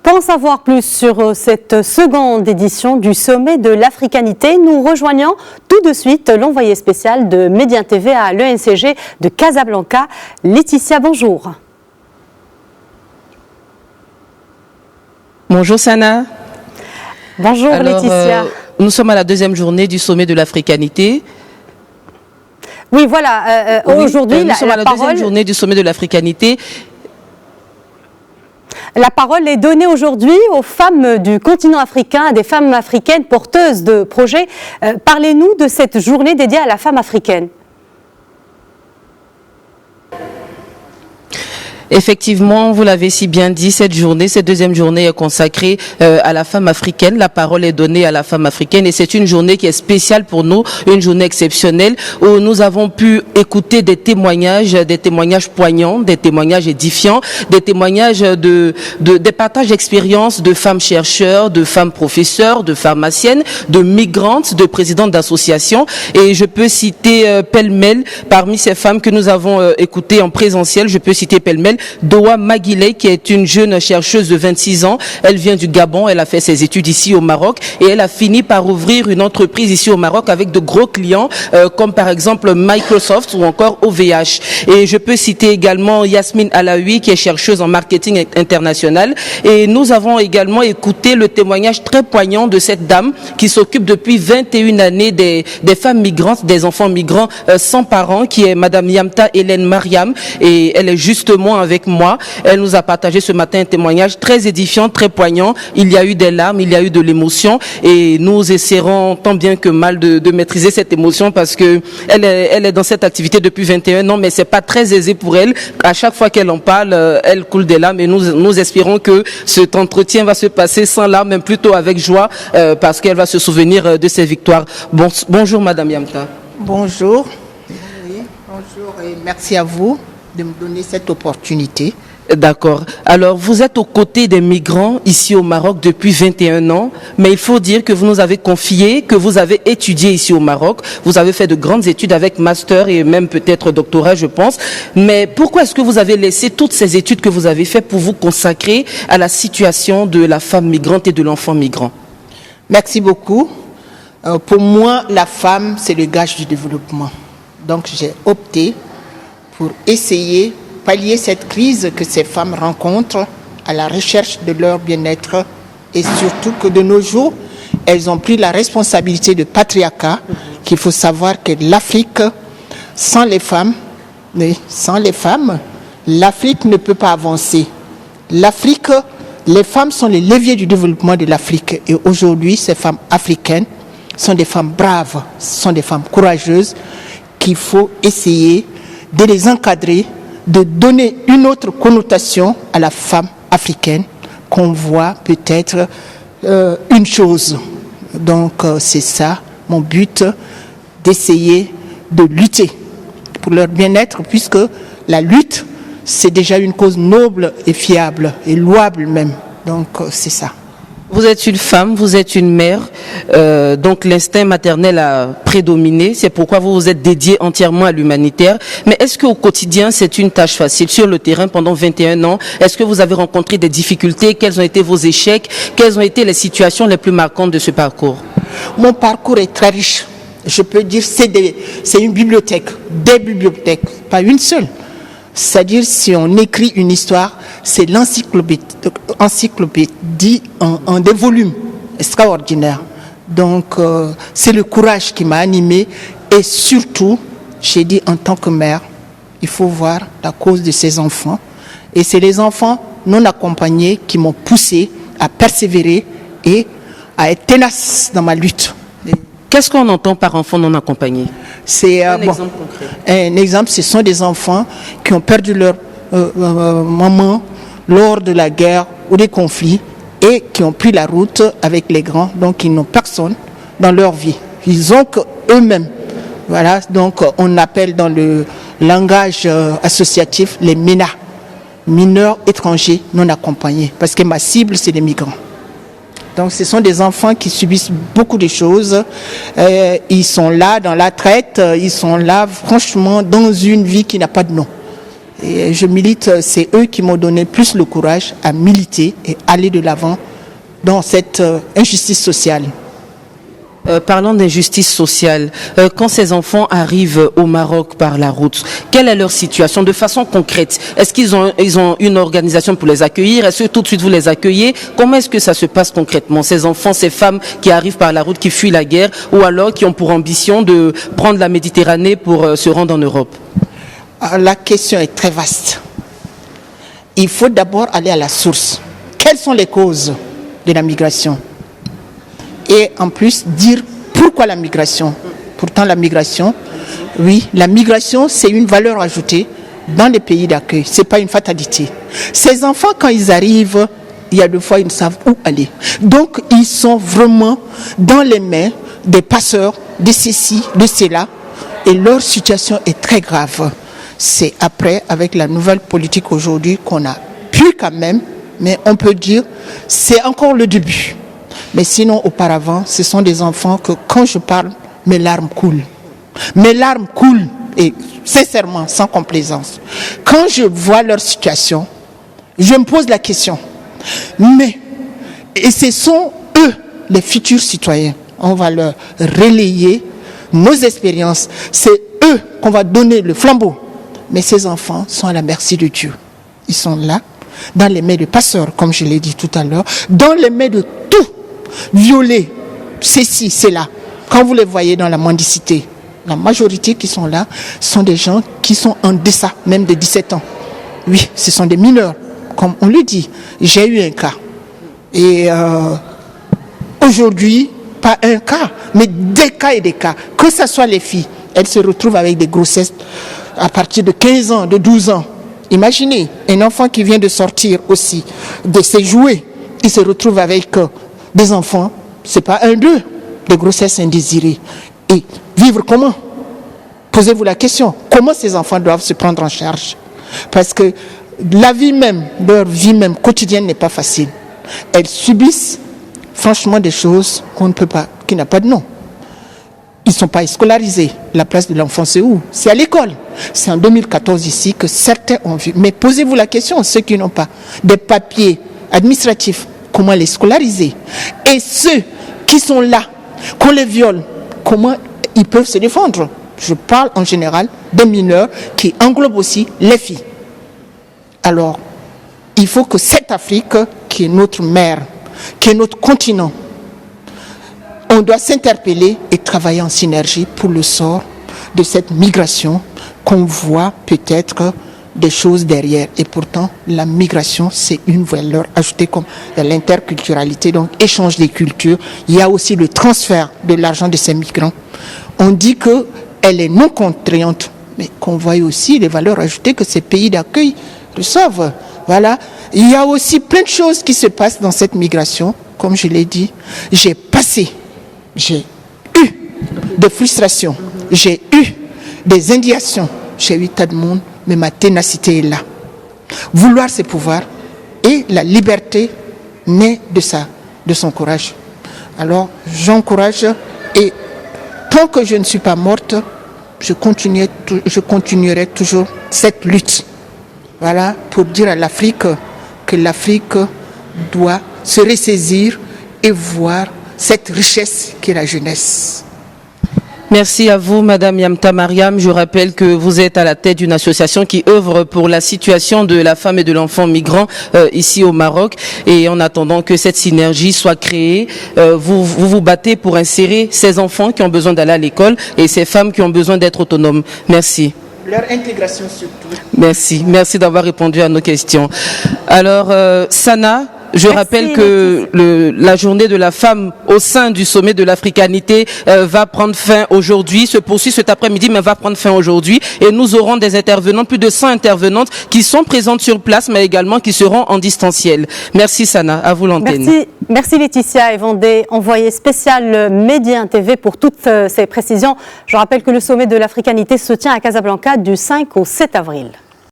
Pour en savoir plus sur cette seconde édition du Sommet de l'Africanité, nous rejoignons tout de suite l'envoyé spécial de Médien TV à l'ENCG de Casablanca, Laetitia, bonjour. Bonjour Sana. Bonjour Laetitia. Nous sommes à la deuxième journée du Sommet de l'Africanité. Oui, voilà, aujourd'hui, nous sommes à la deuxième journée du Sommet de l'Africanité. La parole est donnée aujourd'hui aux femmes du continent africain, à des femmes africaines porteuses de projets. Parlez-nous de cette journée dédiée à la femme africaine. Effectivement, vous l'avez si bien dit, cette deuxième journée est consacrée à la femme africaine. La parole est donnée à la femme africaine et c'est une journée qui est spéciale pour nous, une journée exceptionnelle où nous avons pu écouter des témoignages poignants, des témoignages édifiants, des témoignages des partages d'expériences de femmes chercheurs, de femmes professeurs, de pharmaciennes, de migrantes, de présidentes d'associations. Et je peux citer pêle-mêle parmi ces femmes que nous avons écoutées en présentiel. Je peux citer pêle-mêle Doa Maguiley, qui est une jeune chercheuse de 26 ans. Elle vient du Gabon, elle a fait ses études ici au Maroc et elle a fini par ouvrir une entreprise ici au Maroc avec de gros clients comme par exemple Microsoft ou encore OVH. Et je peux citer également Yasmine Alaoui, qui est chercheuse en marketing international. Et nous avons également écouté le témoignage très poignant de cette dame qui s'occupe depuis 21 années des femmes migrantes, des enfants migrants sans parents, qui est Madame Yamta Hélène Mariam. Et elle est justement avec moi. Elle nous a partagé ce matin un témoignage très édifiant, très poignant. Il y a eu des larmes, il y a eu de l'émotion et nous essaierons tant bien que mal de maîtriser cette émotion parce que elle est dans cette activité depuis 21 ans, mais c'est pas très aisé pour elle. À chaque fois qu'elle en parle, elle coule des larmes et nous espérons que cet entretien va se passer sans larmes, mais plutôt avec joie parce qu'elle va se souvenir de ses victoires. Bonjour Madame Yamta. Bonjour. Oui, bonjour et merci à vous de me donner cette opportunité. D'accord. Alors, vous êtes aux côtés des migrants ici au Maroc depuis 21 ans, mais il faut dire que vous nous avez confié que vous avez étudié ici au Maroc. Vous avez fait de grandes études avec master et même peut-être doctorat, je pense. Mais pourquoi est-ce que vous avez laissé toutes ces études que vous avez faites pour vous consacrer à la situation de la femme migrante et de l'enfant migrant? Merci beaucoup. Pour moi, la femme, c'est le gage du développement. Donc, j'ai opté pour essayer pallier cette crise que ces femmes rencontrent à la recherche de leur bien-être et surtout que de nos jours, elles ont pris la responsabilité de patriarcat, qu'il faut savoir que l'Afrique, sans les femmes, l'Afrique ne peut pas avancer. L'Afrique, les femmes sont les leviers du développement de l'Afrique et aujourd'hui, ces femmes africaines sont des femmes braves, sont des femmes courageuses qu'il faut essayer de les encadrer, de donner une autre connotation à la femme africaine, qu'on voit peut-être une chose. Donc c'est ça mon but, d'essayer de lutter pour leur bien-être, puisque la lutte, c'est déjà une cause noble et fiable, et louable même. Donc c'est ça. Vous êtes une femme, vous êtes une mère, donc l'instinct maternel a prédominé, c'est pourquoi vous vous êtes dédiée entièrement à l'humanitaire. Mais est-ce qu'au quotidien, c'est une tâche facile sur le terrain pendant 21 ans? Est-ce que vous avez rencontré des difficultés? Quels ont été vos échecs? Quelles ont été les situations les plus marquantes de ce parcours? Mon parcours est très riche. Je peux dire c'est une bibliothèque, des bibliothèques, pas une seule. C'est-à-dire, si on écrit une histoire, c'est l'encyclopédie en des volumes extraordinaires. Donc, c'est le courage qui m'a animée et surtout, j'ai dit en tant que mère, il faut voir la cause de ces enfants. Et c'est les enfants non accompagnés qui m'ont poussé à persévérer et à être tenace dans ma lutte. Qu'est-ce qu'on entend par enfant non accompagné? C'est exemple concret. Un exemple, ce sont des enfants qui ont perdu leur maman lors de la guerre ou des conflits et qui ont pris la route avec les grands, donc ils n'ont personne dans leur vie. Ils ont qu'eux-mêmes. Voilà, donc on appelle dans le langage associatif les MENA, mineurs étrangers non accompagnés, parce que ma cible, c'est les migrants. Donc ce sont des enfants qui subissent beaucoup de choses. Ils sont là dans la traite, ils sont là franchement dans une vie qui n'a pas de nom. Et je milite, c'est eux qui m'ont donné plus le courage à militer et aller de l'avant dans cette injustice sociale. Parlant d'injustice sociale, quand ces enfants arrivent au Maroc par la route, quelle est leur situation de façon concrète? Est-ce qu'ils ont une organisation pour les accueillir? Est-ce que tout de suite vous les accueillez? Comment est-ce que ça se passe concrètement? Ces enfants, ces femmes qui arrivent par la route, qui fuient la guerre ou alors qui ont pour ambition de prendre la Méditerranée pour se rendre en Europe? La question est très vaste. Il faut d'abord aller à la source. Quelles sont les causes de la migration? Et en plus, dire pourquoi la migration. Pourtant, la migration, oui, la migration, c'est une valeur ajoutée dans les pays d'accueil. Ce n'est pas une fatalité. Ces enfants, quand ils arrivent, il y a des fois, ils ne savent où aller. Donc, ils sont vraiment dans les mains des passeurs, de ceci, de cela, et leur situation est très grave. C'est après, avec la nouvelle politique aujourd'hui, qu'on a pu quand même, mais on peut dire, c'est encore le début. Mais sinon, auparavant, ce sont des enfants que quand je parle, mes larmes coulent. Mes larmes coulent, et sincèrement, sans complaisance. Quand je vois leur situation, je me pose la question. Et ce sont eux, les futurs citoyens. On va leur relayer nos expériences. C'est eux qu'on va donner le flambeau. Mais ces enfants sont à la merci de Dieu. Ils sont là, dans les mains de passeurs, comme je l'ai dit tout à l'heure, dans les mains de tout. Violés, ceci, c'est là. Quand vous les voyez dans la mendicité, la majorité qui sont là sont des gens qui sont en deçà, même de 17 ans. Oui, ce sont des mineurs, comme on le dit. J'ai eu un cas. Et aujourd'hui, pas un cas, mais des cas et des cas. Que ce soit les filles, elles se retrouvent avec des grossesses à partir de 15 ans, de 12 ans. Imaginez, un enfant qui vient de sortir aussi de ses jouets, il se retrouve avec des enfants, c'est pas un d'eux, de grossesse indésirée. Et vivre comment? Posez-vous la question. Comment ces enfants doivent se prendre en charge? Parce que la vie même, leur vie même quotidienne n'est pas facile. Elles subissent franchement des choses qu'on ne peut pas, qui n'a pas de nom. Ils ne sont pas scolarisés. La place de l'enfant, c'est où? C'est à l'école. C'est en 2014 ici que certains ont vu. Mais posez-vous la question, ceux qui n'ont pas des papiers administratifs, comment les scolariser? Et ceux qui sont là, qu'on les viole, comment ils peuvent se défendre? Je parle en général des mineurs qui englobent aussi les filles. Alors, il faut que cette Afrique, qui est notre mère, qui est notre continent, on doit s'interpeller et travailler en synergie pour le sort de cette migration qu'on voit peut-être des choses derrière. Et pourtant, la migration, c'est une valeur ajoutée comme l'interculturalité, donc échange des cultures. Il y a aussi le transfert de l'argent de ces migrants. On dit qu'elle est non contraignante, mais qu'on voit aussi les valeurs ajoutées que ces pays d'accueil reçoivent. Voilà. Il y a aussi plein de choses qui se passent dans cette migration. Comme je l'ai dit, j'ai eu des frustrations, j'ai eu des indignations, j'ai eu tas de monde, mais ma ténacité est là. Vouloir c'est pouvoir, et la liberté naît de son courage. Alors j'encourage, et tant que je ne suis pas morte, je continuerai toujours cette lutte. Voilà, pour dire à l'Afrique que l'Afrique doit se ressaisir et voir cette richesse qu'est la jeunesse. Merci à vous, Madame Yamta Mariam. Je rappelle que vous êtes à la tête d'une association qui œuvre pour la situation de la femme et de l'enfant migrant ici au Maroc. Et en attendant que cette synergie soit créée, vous battez pour insérer ces enfants qui ont besoin d'aller à l'école et ces femmes qui ont besoin d'être autonomes. Merci. Leur intégration surtout. Merci d'avoir répondu à nos questions. Alors, Sana, je rappelle que la journée de la femme au sein du sommet de l'africanité va prendre fin aujourd'hui, se poursuit cet après-midi, mais va prendre fin aujourd'hui. Et nous aurons des intervenants, plus de 100 intervenantes qui sont présentes sur place, mais également qui seront en distanciel. Merci Sana, à vous l'antenne. Merci Laetitia et Vendée, envoyée spéciale Média TV pour toutes ces précisions. Je rappelle que le sommet de l'africanité se tient à Casablanca du 5 au 7 avril.